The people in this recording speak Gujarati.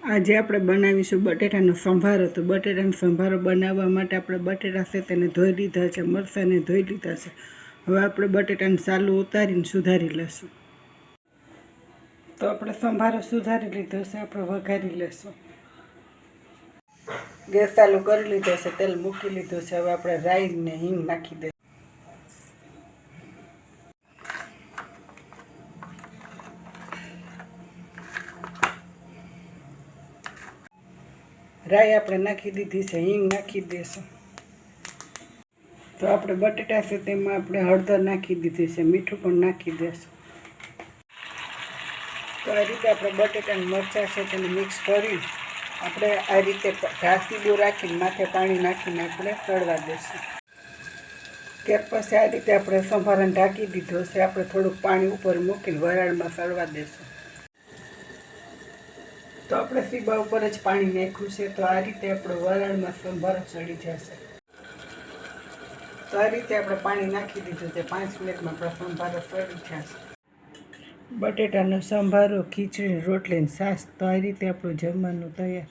આજે આપણે બનાવીશું બટેટાનો સંભારો. તો બટેટાનો સંભારો બનાવવા માટે આપણે બટેટા છે તેને ધોઈ લીધા છે, મરચાંને ધોઈ લીધા છે. હવે આપણે બટેટાને સાલું ઉતારીને સુધારી લઈશું. તો આપણે સંભારો સુધારી લીધો છે, આપણે વઘારી લઈશું. ગેસ ચાલુ કરી લીધો છે, તેલ મૂકી લીધું છે. હવે આપણે રાઈ ને હિંગ નાખી દઈશું. રાઈ આપણે નાખી દીધી છે, હિંગ નાખી દઈશું. તો આપણે બટેટા છે તેમાં આપણે હળદર નાખી દીધી છે, મીઠું પણ નાખી દઈશું. તો આ રીતે આપણે બટેટાને મરચાં છે તેને મિક્સ કરી આપણે આ રીતે ઢાંકીડું રાખીને માથે પાણી નાખીને આપણે સળવા દઈશું. ત્યાર પછી આ રીતે આપણે સંભારાને ઢાંકી દીધો છે. આપણે થોડુંક પાણી ઉપર મૂકીને વરાળમાં સળવા દઈશું. તો આપણે સીબા ઉપર જ પાણી નાખ્યું છે. તો આ રીતે આપણો વરાળમાં સંભારો સળી જશે. તો આ રીતે આપણે પાણી નાખી દીધું છે. 5 મિનિટમાં આપણો સંભારો સળી જશે. બટેટાનો સંભારો, ખીચડી, રોટલી ને છાશ. તો આ રીતે આપણું જમવાનું તૈયાર.